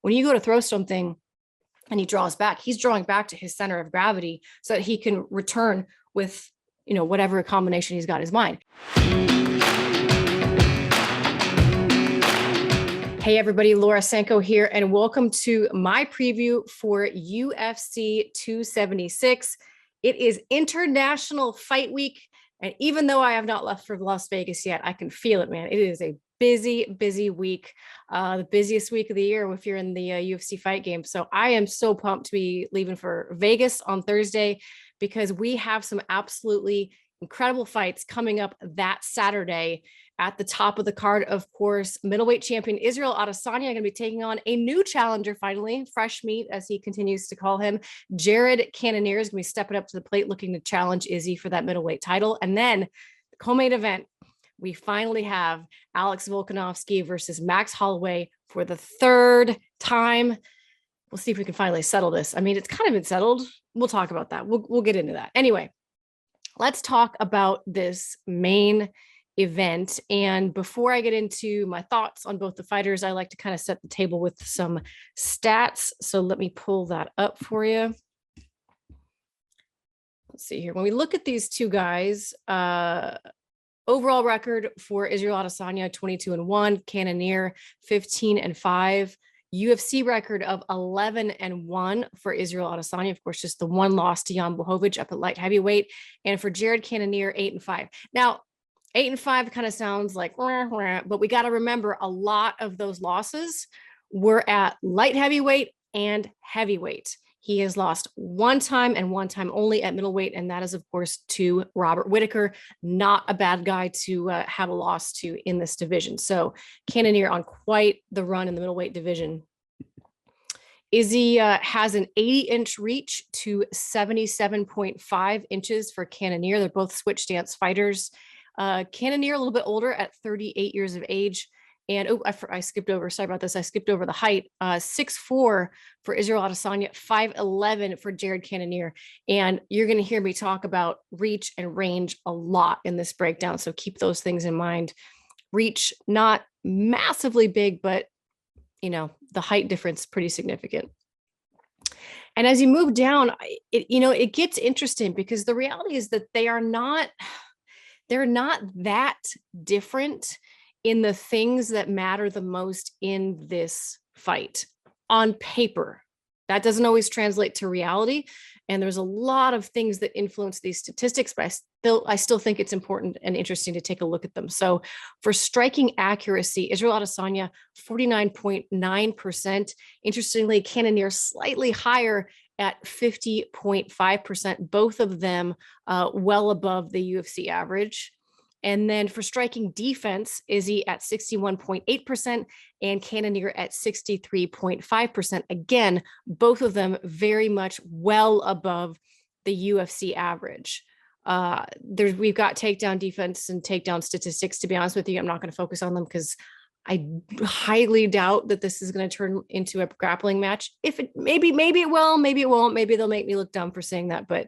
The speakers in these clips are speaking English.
when you go to throw something and he draws back, he's drawing back to his center of gravity so that he can return with, whatever combination he's got in his mind. Hey everybody, Laura Sanko here, and welcome to my preview for UFC 276. It is International Fight Week, and even though I have not left for Las Vegas yet, I can feel it, man. It is a busy, busy week, the busiest week of the year if you're in the UFC fight game. So I am so pumped to be leaving for Vegas on Thursday because we have some absolutely incredible fights coming up that Saturday. At the top of the card, of course, middleweight champion Israel Adesanya going to be taking on a new challenger, finally, fresh meat, as he continues to call him. Jared Cannonier is going to be stepping up to the plate, looking to challenge Izzy for that middleweight title. And then the co-main event, we finally have Alex Volkanovski versus Max Holloway for the third time. We'll see if we can finally settle this. I mean, it's kind of been settled. We'll talk about that. We'll get into that. Anyway, let's talk about this main event. And before I get into my thoughts on both the fighters, I like to kind of set the table with some stats. So let me pull that up for you. Let's see here. When we look at these two guys, overall record for Israel Adesanya, 22-1, Cannonier, 15-5. UFC record of 11-1 for Israel Adesanya. Of course, just the one loss to Jan Blachowicz up at light heavyweight. And for Jared Cannonier, 8-5. Now, 8-5 kind of sounds like, but we got to remember a lot of those losses were at light heavyweight and heavyweight. He has lost one time and one time only at middleweight, and that is, of course, to Robert Whittaker. Not a bad guy to have a loss to in this division. So Cannonier on quite the run in the middleweight division. Izzy has an 80-inch reach to 77.5 inches for Cannonier. They're both switch stance fighters. Cannonier a little bit older at 38 years of age. And I skipped over, sorry about this. I skipped over the height, 6'4" for Israel Adesanya, 5'11" for Jared Cannonier. And you're going to hear me talk about reach and range a lot in this breakdown. So keep those things in mind. Reach, not massively big, but the height difference pretty significant. And as you move down, it gets interesting because the reality is that they're not that different in the things that matter the most in this fight on paper. That doesn't always translate to reality. And there's a lot of things that influence these statistics, but I still think it's important and interesting to take a look at them. So for striking accuracy, Israel Adesanya, 49.9%. Interestingly, Cannonier slightly higher at 50.5%, both of them well above the UFC average. And then for striking defense, Izzy at 61.8% and Cannonier at 63.5%. Again, both of them very much well above the UFC average. We've got takedown defense and takedown statistics. To be honest with you, I'm not going to focus on them because I highly doubt that this is going to turn into a grappling match. Maybe it will, maybe it won't. Maybe they'll make me look dumb for saying that. But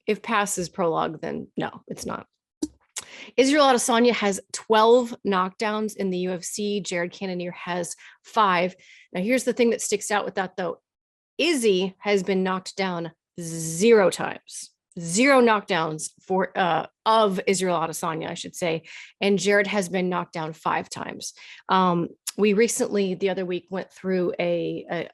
if past is prologue, then no, it's not. Israel Adesanya has 12 knockdowns in the UFC. Jared Cannonier has 5. Now, here's the thing that sticks out with that, though. Izzy has been knocked down 0 times. 0 knockdowns of Israel Adesanya, I should say. And Jared has been knocked down 5 times. We recently, the other week, went through a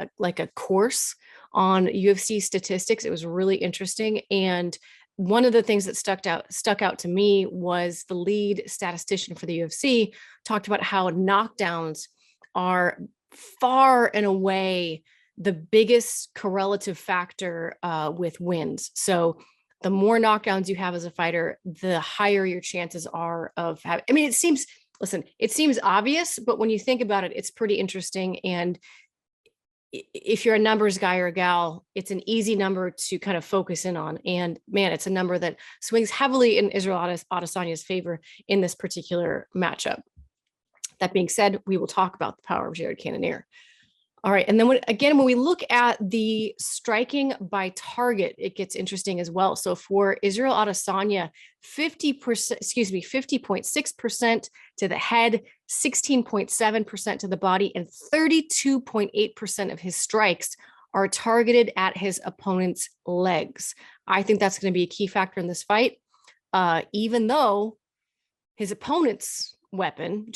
course on UFC statistics. It was really interesting. And one of the things that stuck out to me was the lead statistician for the UFC talked about how knockdowns are far and away the biggest correlative factor with wins. So the more knockdowns you have as a fighter, the higher your chances are of having. I mean, it seems obvious, but when you think about it, it's pretty interesting. And if you're a numbers guy or a gal, it's an easy number to kind of focus in on. And man, it's a number that swings heavily in Israel Adesanya's favor in this particular matchup. That being said, we will talk about the power of Jared Cannonier. All right. And then when we look at the striking by target, it gets interesting as well. So for Israel Adesanya, 50.6% to the head, 16.7% to the body, and 32.8% of his strikes are targeted at his opponent's legs. I think that's going to be a key factor in this fight, even though his opponent's weapon,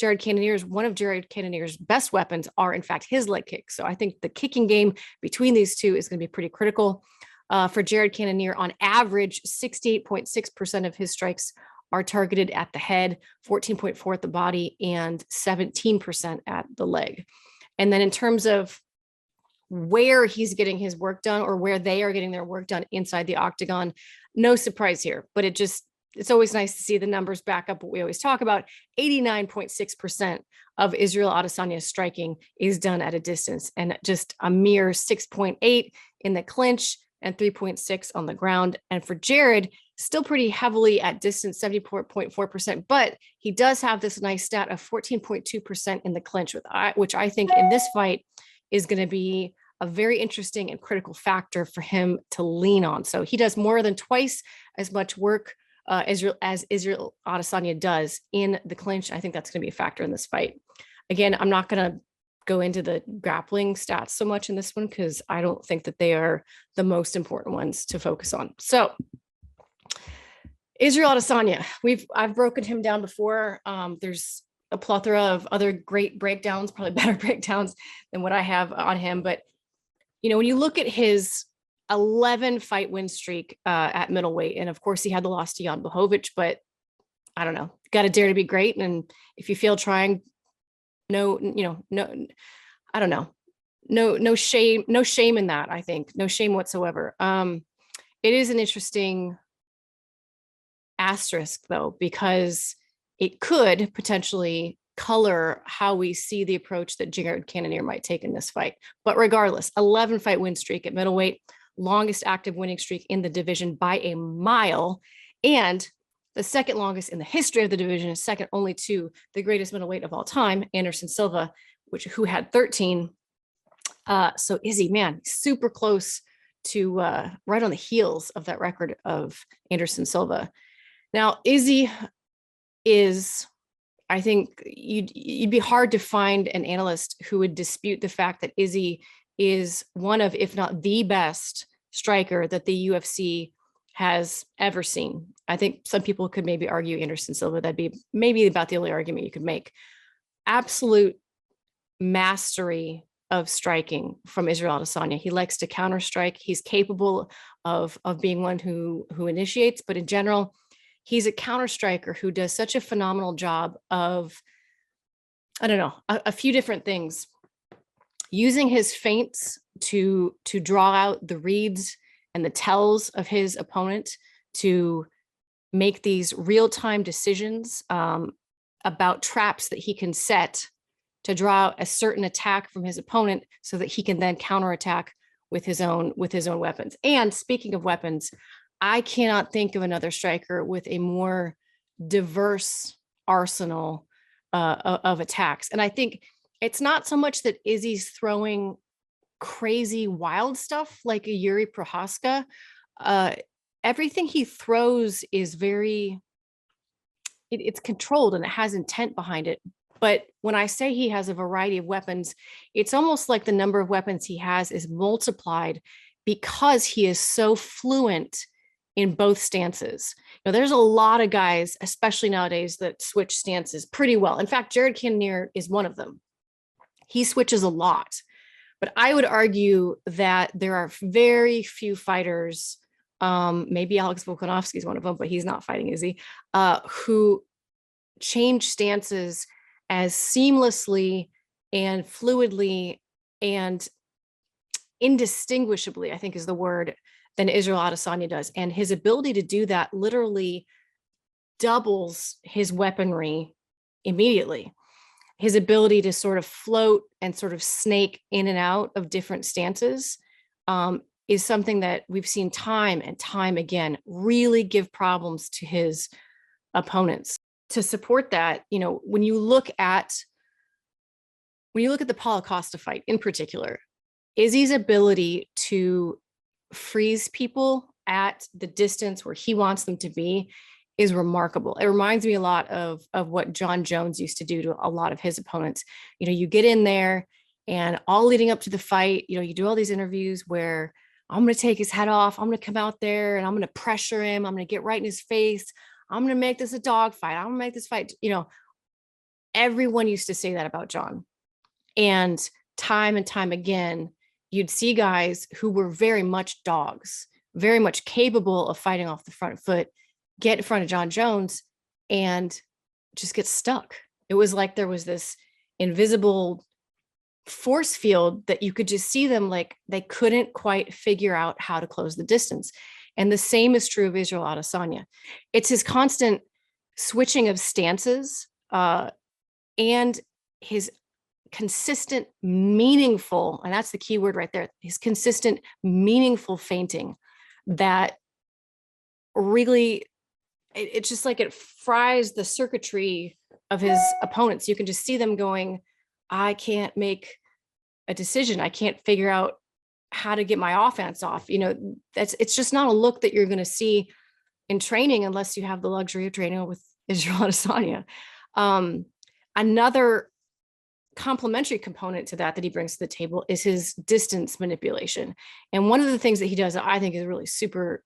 one of Jared Cannonier's best weapons are in fact his leg kicks. So I think the kicking game between these two is going to be pretty critical. For Jared Cannonier, on average, 68.6% of his strikes are targeted at the head, 14.4% at the body, and 17% at the leg. And then in terms of where he's getting his work done, or where they are getting their work done inside the octagon, no surprise here, but it's always nice to see the numbers back up what we always talk about. 89.6% of Israel Adesanya's striking is done at a distance, and just a mere 6.8 in the clinch and 3.6 on the ground. And for Jared, still pretty heavily at distance, 74.4%, but he does have this nice stat of 14.2% in the clinch, which I think in this fight is going to be a very interesting and critical factor for him to lean on. So he does more than twice as much work as Israel Adesanya does in the clinch. I think that's going to be a factor in this fight. Again, I'm not going to go into the grappling stats so much in this one because I don't think that they are the most important ones to focus on. So Israel Adesanya, I've broken him down before. There's a plethora of other great breakdowns, probably better breakdowns than what I have on him. But, when you look at his 11 fight win streak at middleweight, and of course he had the loss to Jan Blachowicz, but I don't know, got to dare to be great. And if you fail trying, no, I don't know, no shame in that. I think no shame whatsoever. It is an interesting asterisk though, because it could potentially color how we see the approach that Jared Cannonier might take in this fight. But regardless, 11 fight win streak at middleweight, longest active winning streak in the division by a mile, and the second longest in the history of the division, is second only to the greatest middleweight of all time, Anderson Silva, who had 13. So Izzy, man, super close to right on the heels of that record of Anderson Silva. Now, Izzy is, I think you'd be hard to find an analyst who would dispute the fact that Izzy is one of, if not the best striker that the UFC has ever seen. I think some people could maybe argue Anderson Silva. That'd be maybe about the only argument you could make. Absolute mastery of striking from Israel Adesanya. He likes to counter strike. He's capable of being one who initiates, but in general, he's a counter striker who does such a phenomenal job of, I don't know, a few different things. Using his feints to draw out the reads and the tells of his opponent, to make these real-time decisions about traps that he can set to draw out a certain attack from his opponent so that he can then counterattack with his own weapons. And speaking of weapons, I cannot think of another striker with a more diverse arsenal of attacks. And I think it's not so much that Izzy's throwing crazy wild stuff like a Yuri Prohaska. Everything he throws is it's controlled and it has intent behind it. But when I say he has a variety of weapons, it's almost like the number of weapons he has is multiplied because he is so fluent in both stances. There's a lot of guys, especially nowadays, that switch stances pretty well. In fact, Jared Cannonier is one of them. He switches a lot. But I would argue that there are very few fighters, maybe Alex Volkanovski is one of them, but he's not fighting, is he? Who change stances as seamlessly and fluidly and indistinguishably, I think is the word, than Israel Adesanya does. And his ability to do that literally doubles his weaponry immediately. His ability to sort of float and sort of snake in and out of different stances is something that we've seen time and time again really give problems to his opponents. To support that, when you look at when you look at the Paulo Costa fight in particular, Izzy's ability to freeze people at the distance where he wants them to be is remarkable. It reminds me a lot of what John Jones used to do to a lot of his opponents. You get in there and all leading up to the fight, you do all these interviews where I'm going to take his head off. I'm going to come out there and I'm going to pressure him. I'm going to get right in his face. I'm going to make this a dog fight. I'm going to make this fight. Everyone used to say that about John. And time again, you'd see guys who were very much dogs, very much capable of fighting off the front foot, get in front of John Jones and just get stuck. It was like there was this invisible force field that you could just see them, like they couldn't quite figure out how to close the distance. And the same is true of Israel Adesanya. It's his constant switching of stances and his consistent, meaningful, and that's the key word right there, his consistent, meaningful feinting that really, it's just like it fries the circuitry of his opponents. You can just see them going, I can't make a decision. I can't figure out how to get my offense off. It's just not a look that you're going to see in training unless you have the luxury of training with Israel Adesanya. Another complementary component to that he brings to the table is his distance manipulation. And one of the things that he does that I think is really super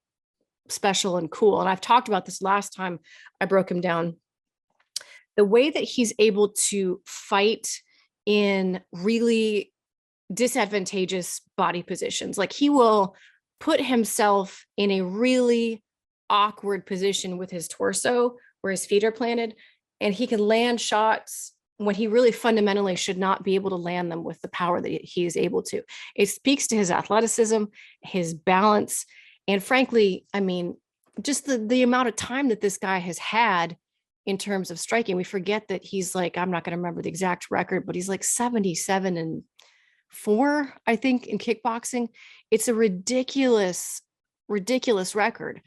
special and cool, and I've talked about this last time I broke him down, the way that he's able to fight in really disadvantageous body positions. Like he will put himself in a really awkward position with his torso where his feet are planted, and he can land shots when he really fundamentally should not be able to land them with the power that he is able to. It speaks to his athleticism, his balance, and frankly, I mean, just the amount of time that this guy has had in terms of striking. We forget that he's like, I'm not going to remember the exact record, but he's like 77-4, I think, in kickboxing. It's a ridiculous record.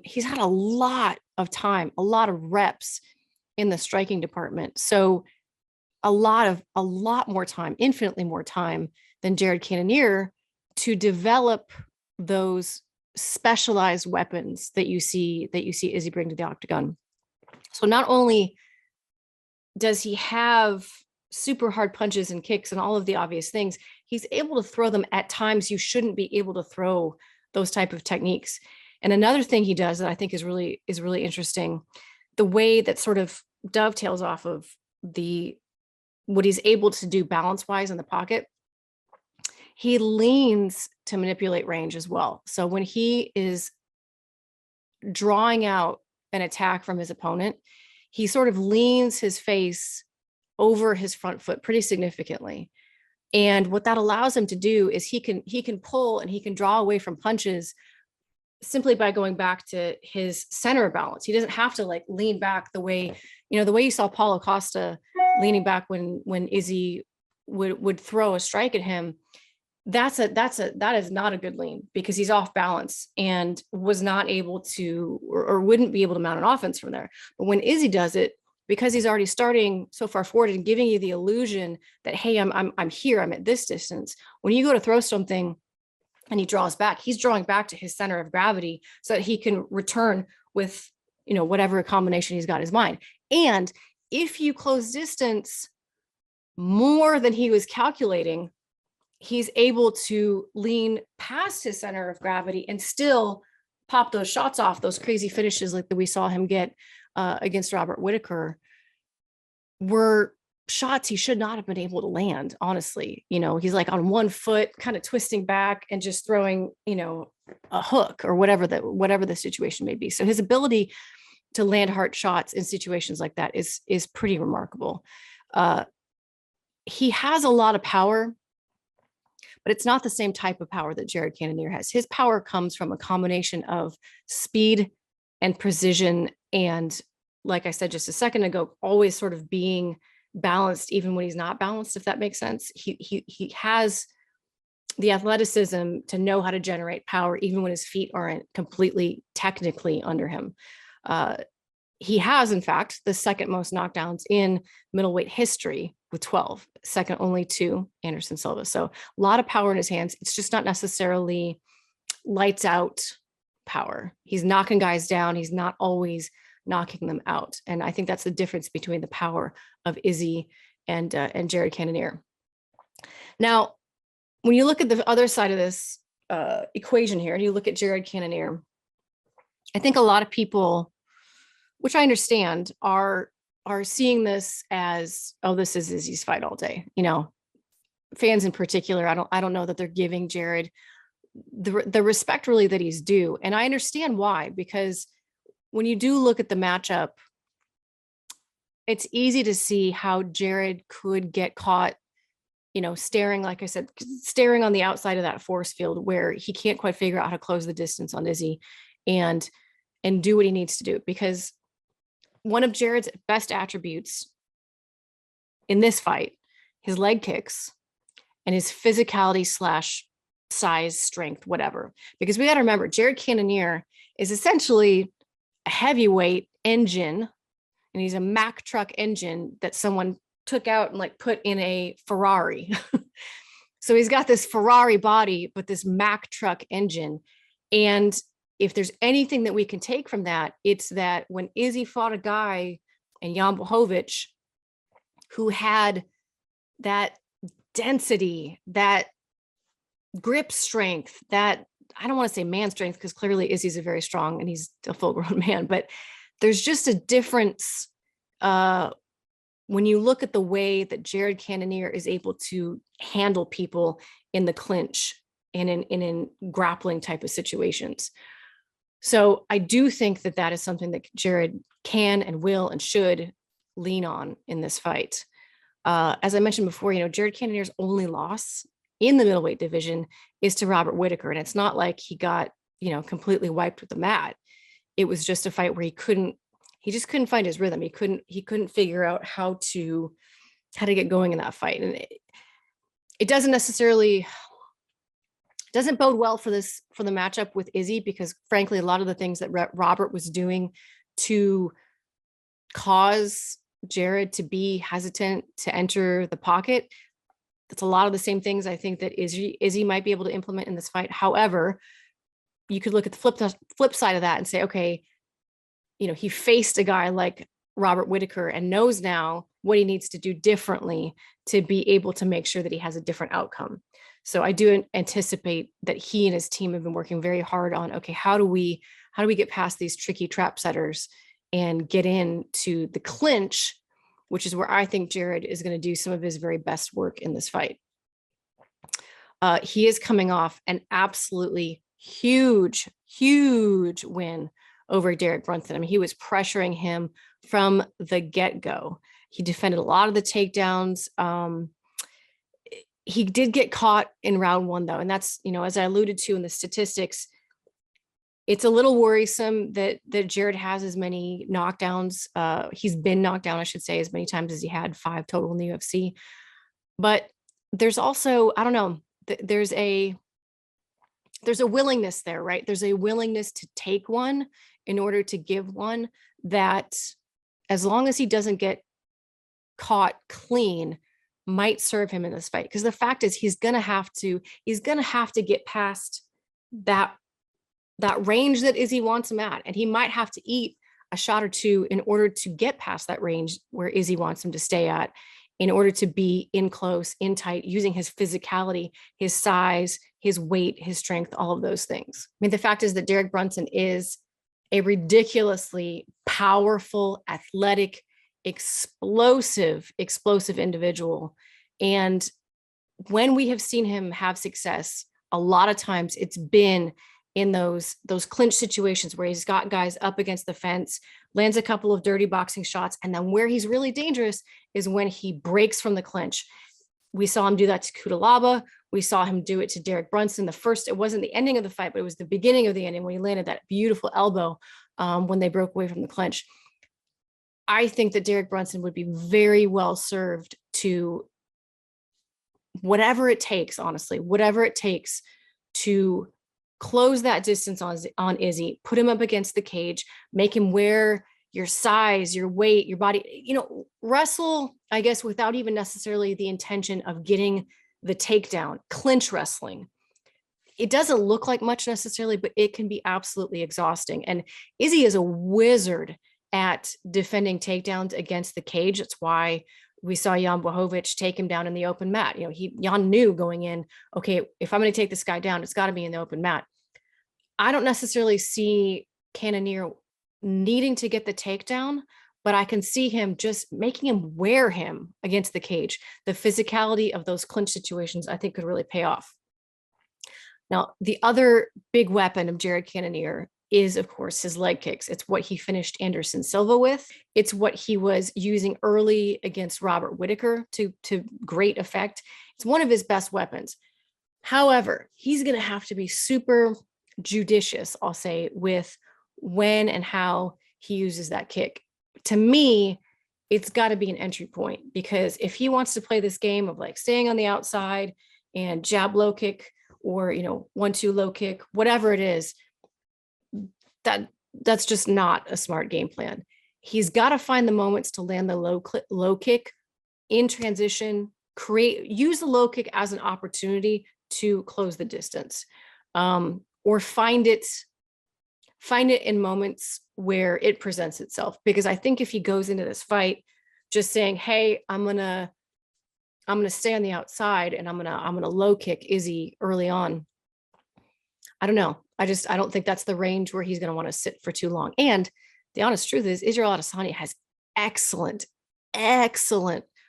He's had a lot of time, a lot of reps in the striking department. So a lot more time, infinitely more time than Jared Cannonier to develop those specialized weapons that you see Izzy bring to the octagon. So not only does he have super hard punches and kicks and all of the obvious things, he's able to throw them at times you shouldn't be able to throw those type of techniques. And another thing he does that I think is really interesting, the way that sort of dovetails off of what he's able to do balance-wise in the pocket, he leans to manipulate range as well. So when he is drawing out an attack from his opponent, he sort of leans his face over his front foot pretty significantly. And what that allows him to do is he can pull and he can draw away from punches simply by going back to his center of balance. He doesn't have to like lean back the way you saw Paulo Costa leaning back when Izzy would throw a strike at him. That is not a good lean, because he's off balance and was not able to or wouldn't be able to mount an offense from there. But when Izzy does it, because he's already starting so far forward and giving you the illusion that, hey, I'm here, I'm at this distance. When you go to throw something and he draws back, he's drawing back to his center of gravity so that he can return with, whatever combination he's got in his mind. And if you close distance more than he was calculating, he's able to lean past his center of gravity and still pop those shots off, those crazy finishes like that we saw him get against Robert Whittaker, were shots he should not have been able to land, honestly. He's like on one foot, kind of twisting back and just throwing, a hook or whatever the situation may be. So his ability to land hard shots in situations like that is pretty remarkable. He has a lot of power, but it's not the same type of power that Jared Cannonier has. His power comes from a combination of speed and precision. And like I said just a second ago, always sort of being balanced, even when he's not balanced, if that makes sense. He has the athleticism to know how to generate power, even when his feet aren't completely technically under him. he has, in fact, the second most knockdowns in middleweight history with 12, second only to Anderson Silva. So a lot of power in his hands. It's just not necessarily lights out power. He's knocking guys down. He's not always knocking them out. And I think that's the difference between the power of Izzy and Jared Cannonier. Now, when you look at the other side of this equation here, and you look at Jared Cannonier, I think a lot of people, which I understand, are seeing this as, oh, this is Izzy's fight all day. You know, fans in particular, I don't know that they're giving Jared the respect really that he's due. And I understand why, because when you do look at the matchup, it's easy to see how Jared could get caught, you know, staring, like I said, staring on the outside of that force field where he can't quite figure out how to close the distance on Izzy and do what he needs to do. Because one of Jared's best attributes in this fight, his leg kicks and his physicality slash size, strength, whatever. Because we got to remember, Jared Cannonier is essentially a heavyweight engine, and he's a Mack truck engine that someone took out and like put in a Ferrari. So he's got this Ferrari body, but this Mack truck engine. And if there's anything that we can take from that, it's that when Izzy fought a guy in Jan Blachowicz who had that density, that grip strength, that, I don't want to say man strength, because clearly Izzy's a very strong and he's a full grown man, but there's just a difference when you look at the way that Jared Cannonier is able to handle people in the clinch and in grappling type of situations. So I do think that that is something that Jared can and will and should lean on in this fight. As I mentioned before, you know, Jared Cannonier's only loss in the middleweight division is to Robert Whitaker. And it's not like he got, you know, completely wiped with the mat. It was just a fight where he just couldn't find his rhythm. He couldn't figure out how to get going in that fight. And it doesn't bode well for the matchup with Izzy, because frankly, a lot of the things that Robert was doing to cause Jared to be hesitant to enter the pocket, that's a lot of the same things I think that Izzy might be able to implement in this fight. However, you could look at the flip side of that and say, okay, you know, he faced a guy like Robert Whitaker and knows now what he needs to do differently to be able to make sure that he has a different outcome. So I do anticipate that he and his team have been working very hard on, okay, how do we get past these tricky trap setters and get into the clinch, which is where I think Jared is going to do some of his very best work in this fight. He is coming off an absolutely huge win over Derek Brunson. I mean, he was pressuring him from the get-go. He defended a lot of the takedowns. He did get caught in round one, though. And that's, you know, as I alluded to in the statistics, it's a little worrisome that Jared has as many knockdowns. He's been knocked down, I should say, as many times as he had, 5 total in the UFC. But there's also, I don't know, there's a willingness there, right? There's a willingness to take one in order to give one, that as long as he doesn't get caught clean, might serve him in this fight. Because the fact is, he's gonna have to get past that range that Izzy wants him at. And he might have to eat a shot or two in order to get past that range where Izzy wants him to stay at, in order to be in close, in tight, using his physicality, his size, his weight, his strength, all of those things. I mean, the fact is that Derek Brunson is a ridiculously powerful, athletic, explosive individual. And when we have seen him have success, a lot of times it's been in those clinch situations where he's got guys up against the fence, lands a couple of dirty boxing shots, and then where he's really dangerous is when he breaks from the clinch. We saw him do that to Kudalaba. We saw him do it to Derek Brunson. It wasn't the ending of the fight, but it was the beginning of the ending when he landed that beautiful elbow when they broke away from the clinch. I think that Derek Brunson would be very well served to, whatever it takes, honestly, whatever it takes to close that distance on Izzy, put him up against the cage, make him wear your size, your weight, your body, wrestle, I guess, without even necessarily the intention of getting the takedown. Clinch wrestling, it doesn't look like much necessarily, but it can be absolutely exhausting. And Izzy is a wizard at defending takedowns against the cage. That's why we saw Jan Blachowicz take him down in the open mat. Jan knew going in, okay, if I'm going to take this guy down, it's got to be in the open mat. I don't necessarily see Cannonier needing to get the takedown, but I can see him just making him wear him against the cage. The physicality of those clinch situations, I think, could really pay off. Now, the other big weapon of Jared Cannonier is, of course, his leg kicks. It's what he finished Anderson Silva with. It's what he was using early against Robert Whittaker to great effect. It's one of his best weapons. However, he's going to have to be super judicious, I'll say, with when and how he uses that kick. To me, it's got to be an entry point, because if he wants to play this game of like staying on the outside and jab low kick, or 1-2 low kick, whatever it is, that's just not a smart game plan. He's got to find the moments to land the low kick in transition, use the low kick as an opportunity to close the distance, or find it in moments where it presents itself. Because I think if he goes into this fight just saying, hey, I'm gonna stay on the outside and I'm gonna low kick Izzy early on, I don't know. I don't think that's the range where he's going to want to sit for too long. And the honest truth is, Israel Adesanya has excellent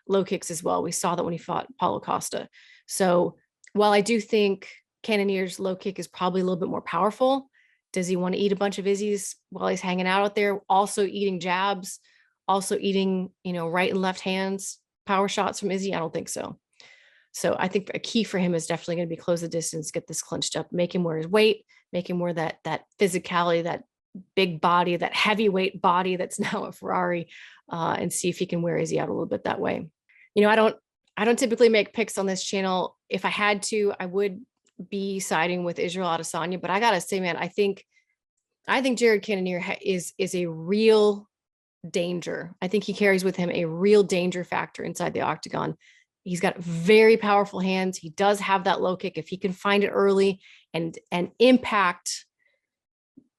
low kicks as well. We saw that when he fought Paulo Costa. So while I do think Cannonier's low kick is probably a little bit more powerful, does he want to eat a bunch of Izzy's while he's hanging out there, also eating jabs, also eating, right and left hands, power shots from Izzy? I don't think so. So I think a key for him is definitely going to be close the distance, get this clinched up, make him wear his weight, make him wear that physicality, that big body, that heavyweight body that's now a Ferrari, and see if he can wear Izzy out a little bit that way. I don't typically make picks on this channel. If I had to, I would be siding with Israel Adesanya, but I gotta say, man, I think Jared Cannonier is a real danger. I think he carries with him a real danger factor inside the octagon. He's got very powerful hands. He does have that low kick. If he can find it early and impact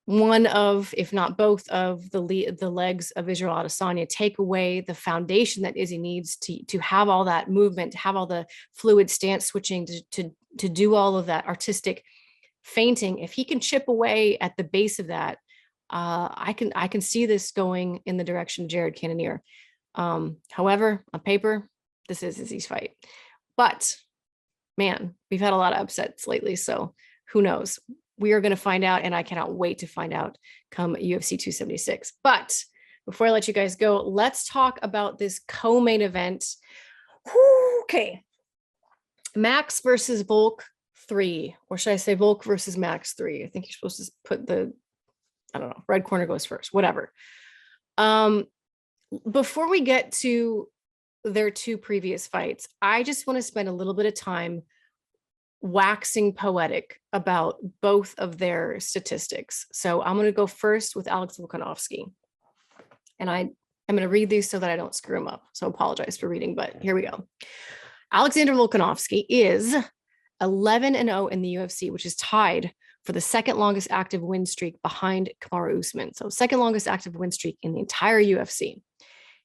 one of, if not both of the legs of Israel Adesanya, take away the foundation that Izzy needs to have all that movement, to have all the fluid stance switching, to do all of that artistic feinting. If he can chip away at the base of that, I can see this going in the direction of Jared Cannonier. However, on paper, this is Izzy's fight. But man, we've had a lot of upsets lately, so who knows? We are going to find out, and I cannot wait to find out come UFC 276. But before I let you guys go, let's talk about this co-main event. Okay. Max versus Volk 3, or should I say Volk versus Max 3? I think you're supposed to put red corner goes first, whatever. Before we get to their two previous fights, I just want to spend a little bit of time waxing poetic about both of their statistics. So I'm going to go first with Alex Volkanovski. And I'm going to read these so that I don't screw them up. So apologize for reading, but here we go. Alexander Volkanovski is 11-0 in the UFC, which is tied for the second longest active win streak behind Kamaru Usman. So second longest active win streak in the entire UFC.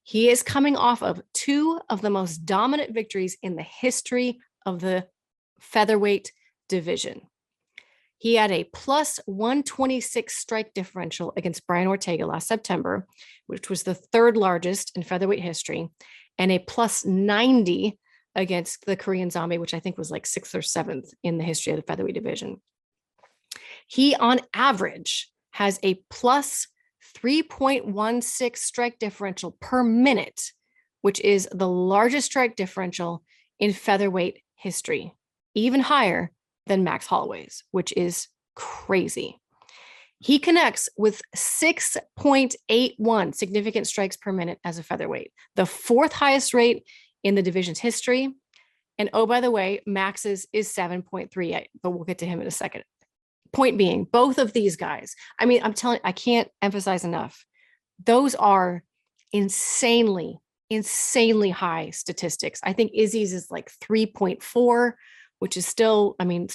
He is coming off of two of the most dominant victories in the history of the featherweight division. He had a plus 126 strike differential against Brian Ortega last September, which was the third largest in featherweight history, and a plus 90 against the Korean Zombie, which I think was like 6th or 7th in the history of the featherweight division. He, on average, has a plus 3.16 strike differential per minute, which is the largest strike differential in featherweight history, even higher than Max Holloway's, which is crazy. He connects with 6.81 significant strikes per minute as a featherweight, the fourth highest rate in the division's history. And oh, by the way, Max's is 7.38, but we'll get to him in a second. Point being, both of these guys, I mean, I can't emphasize enough, Those are insanely, insanely high statistics. I think Izzy's is like 3.4, which is still, I mean,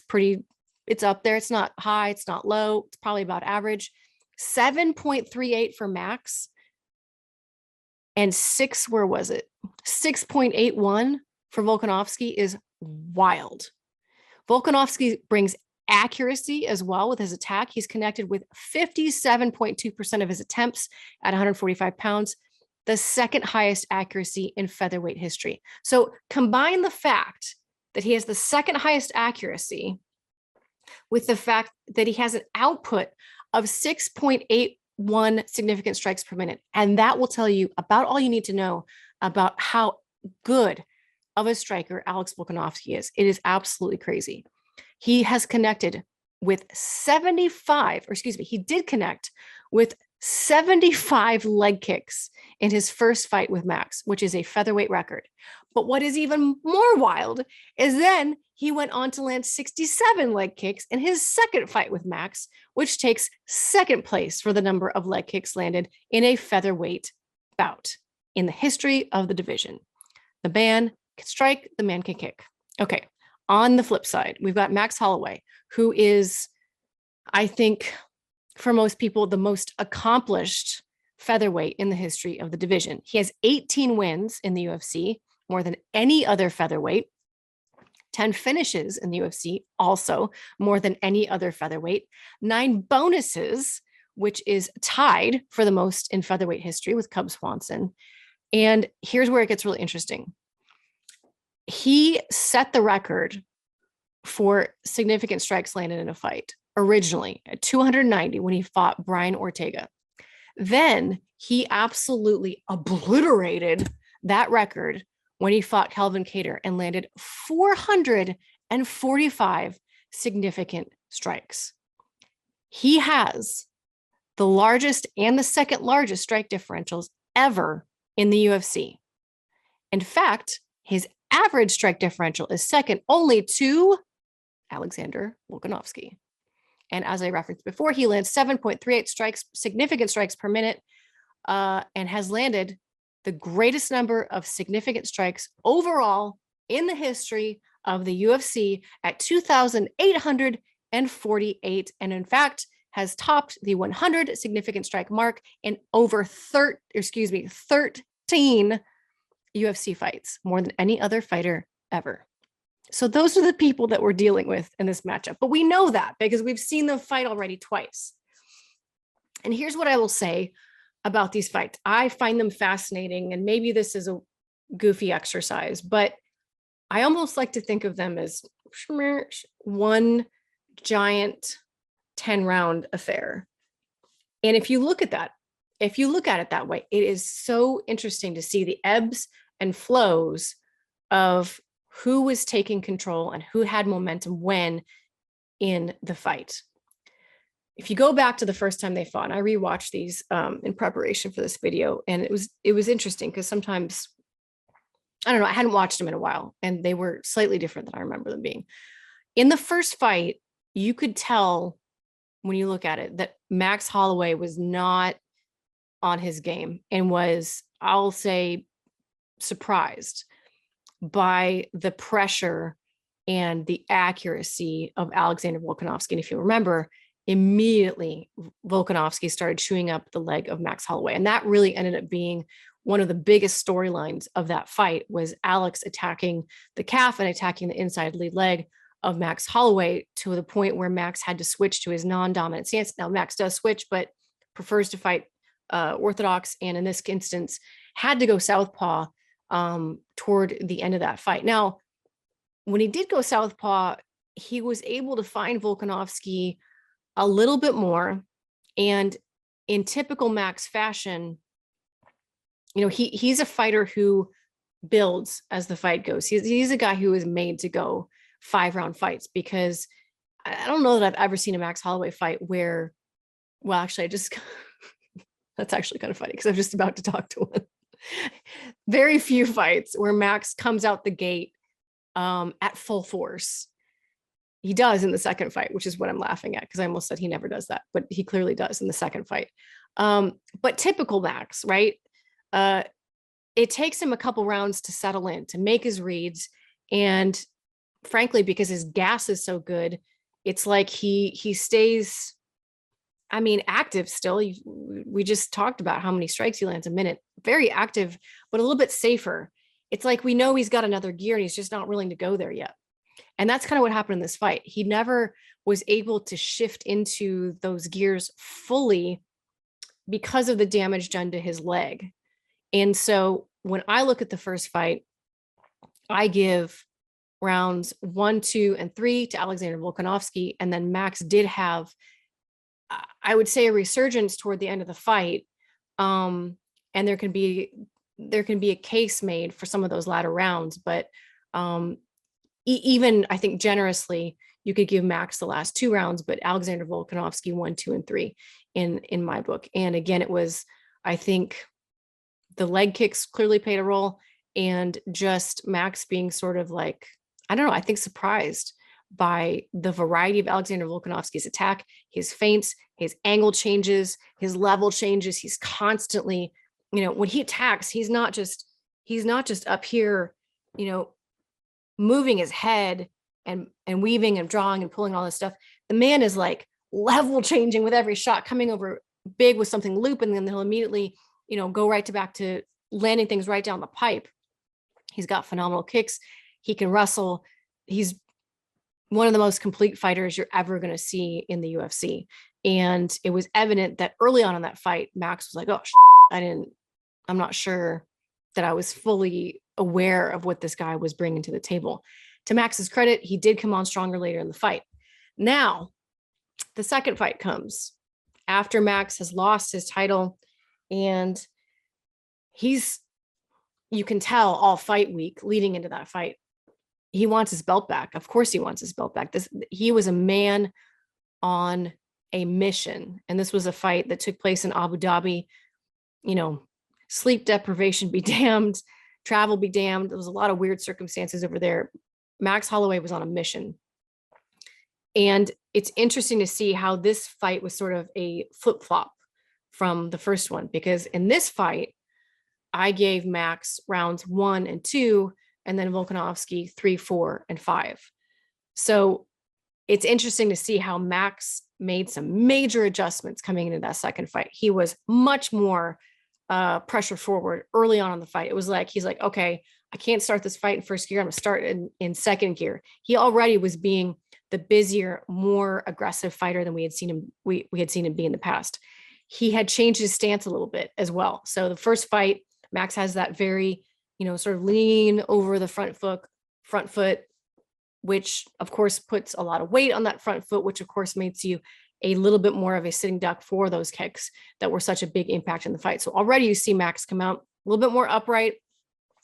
it's up there. It's not high, it's not low, it's probably about average. 7.38 for Max, and where was it? 6.81 for Volkanovski is wild. Volkanovski brings accuracy as well with his attack. He's connected with 57.2% of his attempts at 145 pounds, the second highest accuracy in featherweight history. So combine the fact that he has the second highest accuracy with the fact that he has an output of 6.81 significant strikes per minute. And that will tell you about all you need to know about how good of a striker Alex Volkanovski is. It is absolutely crazy. He has connected with 75, or excuse me, he did connect with 75 leg kicks in his first fight with Max, which is a featherweight record. But what is even more wild is then he went on to land 67 leg kicks in his second fight with Max, which takes second place for the number of leg kicks landed in a featherweight bout in the history of the division. The man can strike, the man can kick. Okay, on the flip side, we've got Max Holloway, who is, I think, for most people, the most accomplished featherweight in the history of the division. He has 18 wins in the UFC, more than any other featherweight, 10 finishes in the UFC, also more than any other featherweight, 9 bonuses, which is tied for the most in featherweight history with Cub Swanson. And here's where it gets really interesting. He set the record for significant strikes landed in a fight originally at 290 when he fought Brian Ortega. Then he absolutely obliterated that record when he fought Calvin Kattar and landed 445 significant strikes. He has the largest and the second largest strike differentials ever in the UFC. In fact, his average strike differential is second only to Alexander Volkanovski. And as I referenced before, he lands 7.38 strikes, significant strikes per minute, and has landed the greatest number of significant strikes overall in the history of the UFC at 2,848. And in fact, has topped the 100 significant strike mark in over 13 UFC fights, more than any other fighter ever. So those are the people that we're dealing with in this matchup. But we know that because we've seen them fight already twice. And here's what I will say about these fights. I find them fascinating, and maybe this is a goofy exercise, but I almost like to think of them as one giant 10-round affair. And if you look at that, if you look at it that way, it is so interesting to see the ebbs and flows of who was taking control and who had momentum when in the fight. If you go back to the first time they fought, and I rewatched these in preparation for this video, and it was interesting because sometimes, I don't know, I hadn't watched them in a while, and they were slightly different than I remember them being. In the first fight, you could tell when you look at it that Max Holloway was not on his game and was, I'll say, surprised by the pressure and the accuracy of Alexander Volkanovski. And if you remember, immediately Volkanovski started chewing up the leg of Max Holloway. And that really ended up being one of the biggest storylines of that fight, was Alex attacking the calf and attacking the inside lead leg of Max Holloway to the point where Max had to switch to his non-dominant stance. Now, Max does switch, but prefers to fight orthodox, and in this instance had to go southpaw toward the end of that fight. Now, when he did go southpaw, he was able to find Volkanovski a little bit more, and in typical Max fashion, you know, he's a fighter who builds as the fight goes. He's a guy who is made to go 5-round fights, because I don't know that I've ever seen a Max Holloway fight where, well, actually, I just that's actually kind of funny because I'm just about to talk to one. Very few fights where Max comes out the gate at full force. He does in the second fight, which is what I'm laughing at, because I almost said he never does that, but he clearly does in the second fight. But typical Max, right? Uh, it takes him a couple rounds to settle in, to make his reads. And frankly, because his gas is so good, it's like he stays, I mean, active still. We just talked about how many strikes he lands a minute. Very active, but a little bit safer. It's like we know he's got another gear and he's just not willing to go there yet. And that's kind of what happened in this fight. He never was able to shift into those gears fully because of the damage done to his leg. And so when I look at the first fight, I give rounds 1, 2, and 3 to Alexander Volkanovski. And then Max did have, I would say, a resurgence toward the end of the fight. And there can be a case made for some of those latter rounds, but even I think generously you could give Max the last 2 rounds, but Alexander Volkanovski 1, 2, and 3 in my book. And again, it was, I think, the leg kicks clearly played a role, and just Max being sort of like, I don't know, I think surprised by the variety of Alexander Volkanovski's attack, his feints, his angle changes, his level changes. He's constantly, when he attacks, he's not just up here, moving his head and weaving and drawing and pulling all this stuff. The man is like level changing with every shot, coming over big with something loop, and then he'll immediately, go right back to landing things right down the pipe. He's got phenomenal kicks. He can wrestle. He's one of the most complete fighters you're ever going to see in the UFC. And it was evident that early on in that fight, Max was like, oh, I'm not sure that I was fully aware of what this guy was bringing to the table. To Max's credit, he did come on stronger later in the fight. Now, the second fight comes after Max has lost his title, and you can tell all fight week leading into that fight, he wants his belt back. Of course he wants his belt back. He was a man on a mission, and this was a fight that took place in Abu Dhabi. Sleep deprivation be damned, travel be damned. There was a lot of weird circumstances over there. Max Holloway was on a mission. And it's interesting to see how this fight was sort of a flip-flop from the first one, because in this fight, I gave Max rounds 1 and 2, and then Volkanovski 3, 4, and 5. So it's interesting to see how Max made some major adjustments coming into that second fight. He was much more pressure forward early on in the fight. It was like, he's like, okay, I can't start this fight in first gear. I'm gonna start in second gear. He already was being the busier, more aggressive fighter than we had seen him. We had seen him be in the past. He had changed his stance a little bit as well. So the first fight, Max has that very, sort of lean over the front foot, which of course puts a lot of weight on that front foot, which of course makes you a little bit more of a sitting duck for those kicks that were such a big impact in the fight. So already you see Max come out a little bit more upright,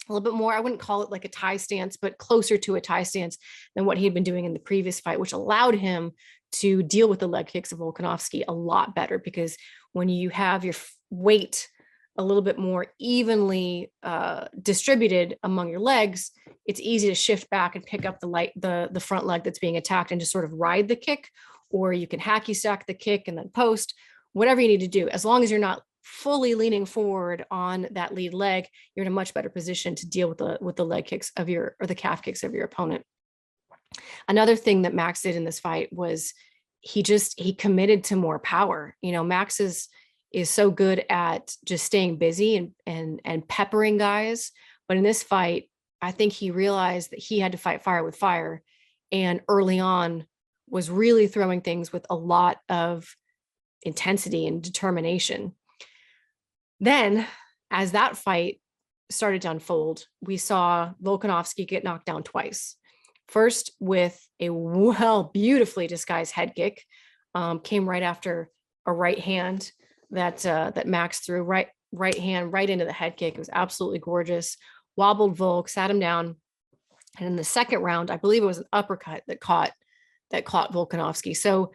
a little bit more, I wouldn't call it like a tie stance, but closer to a tie stance than what he'd been doing in the previous fight, which allowed him to deal with the leg kicks of Volkanovski a lot better, because when you have your weight a little bit more evenly distributed among your legs, it's easy to shift back and pick up the front leg that's being attacked and just sort of ride the kick, or you can hacky sack the kick and then post, whatever you need to do. As long as you're not fully leaning forward on that lead leg, you're in a much better position to deal with the leg kicks or the calf kicks of your opponent. Another thing that Max did in this fight was he committed to more power. Max is so good at just staying busy and peppering guys. But in this fight, I think he realized that he had to fight fire with fire, and early on was really throwing things with a lot of intensity and determination. Then, as that fight started to unfold, we saw Volkanovski get knocked down twice. First with a beautifully disguised head kick, came right after a right hand that Max threw, right hand right into the head kick. It was absolutely gorgeous. Wobbled Volk, sat him down, and in the second round, I believe it was an uppercut that caught Volkanovski. So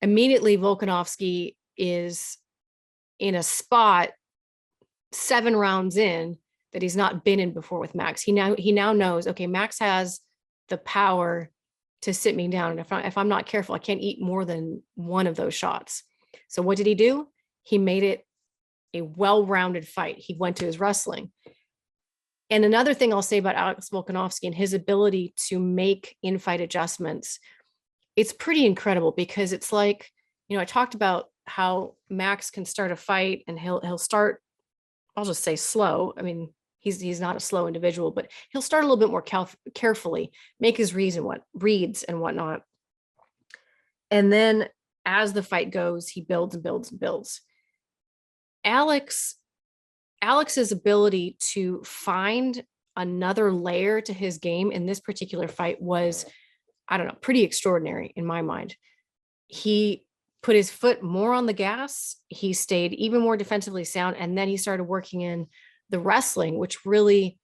immediately Volkanovski is in a spot 7 rounds in that he's not been in before with Max. He now knows, okay, Max has the power to sit me down. And if I'm not careful, I can't eat more than one of those shots. So what did he do? He made it a well-rounded fight. He went to his wrestling. And another thing I'll say about Alex Volkanovski and his ability to make in-fight adjustments, it's pretty incredible, because it's like, I talked about how Max can start a fight and he'll start, I'll just say slow. I mean, he's not a slow individual, but he'll start a little bit more carefully, make his reads and whatnot. And then as the fight goes, he builds and builds and builds. Alex's ability to find another layer to his game in this particular fight was, I don't know, pretty extraordinary in my mind. He put his foot more on the gas. He stayed even more defensively sound. And then he started working in the wrestling, which really,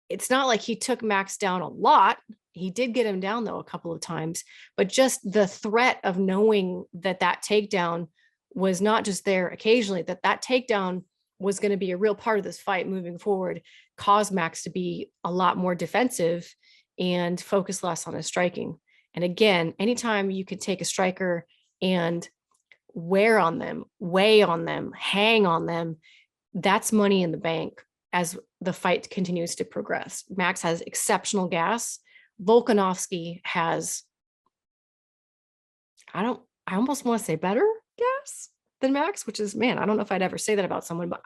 it's not like he took Max down a lot. He did get him down, though, a couple of times. But just the threat of knowing that takedown was not just there occasionally, that takedown was going to be a real part of this fight moving forward, caused Max to be a lot more defensive and focus less on his striking. And again, anytime you can take a striker and wear on them, weigh on them, hang on them, that's money in the bank as the fight continues to progress. Max has exceptional gas. Volkanovski has, I almost want to say better gas than Max, which is, man, I don't know if I'd ever say that about someone, but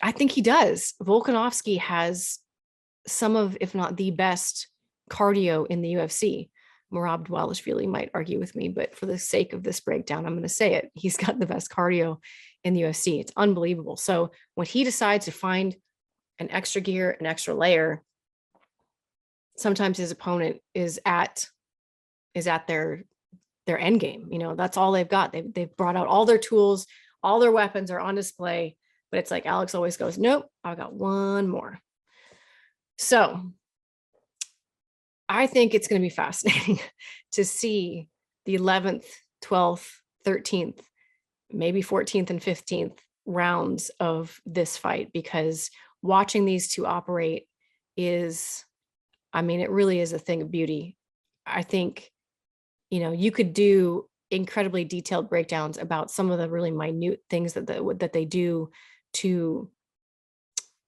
I think he does. Volkanovski has some of, if not the best cardio in the UFC. Merab Dvalishvili might argue with me, but for the sake of this breakdown, I'm going to say it. He's got the best cardio in the UFC. It's unbelievable. So when he decides to find an extra gear, an extra layer, sometimes his opponent is at their end game. That's all they've got. They've brought out all their tools, all their weapons are on display, but it's like Alex always goes, nope, I've got one more. So I think it's going to be fascinating to see the 11th, 12th, 13th, maybe 14th and 15th rounds of this fight, because watching these two operate is, I mean, it really is a thing of beauty. I think, you could do incredibly detailed breakdowns about some of the really minute things that they do to,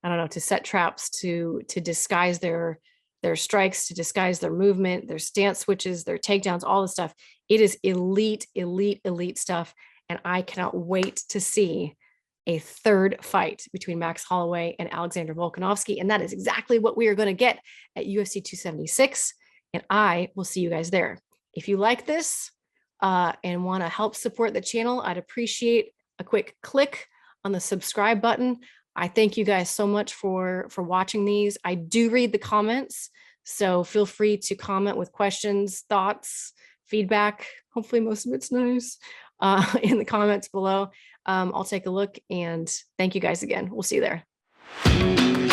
I don't know, to set traps, to disguise their strikes, to disguise their movement, their stance switches, their takedowns, all the stuff. It is elite, elite, elite stuff. And I cannot wait to see a third fight between Max Holloway and Alexander Volkanovski. And that is exactly what we are going to get at UFC 276. And I will see you guys there. If you like this and want to help support the channel, I'd appreciate a quick click on the subscribe button. I thank you guys so much for watching these. I do read the comments, so feel free to comment with questions, thoughts, feedback. Hopefully most of it's nice in the comments below. I'll take a look, and thank you guys again. We'll see you there.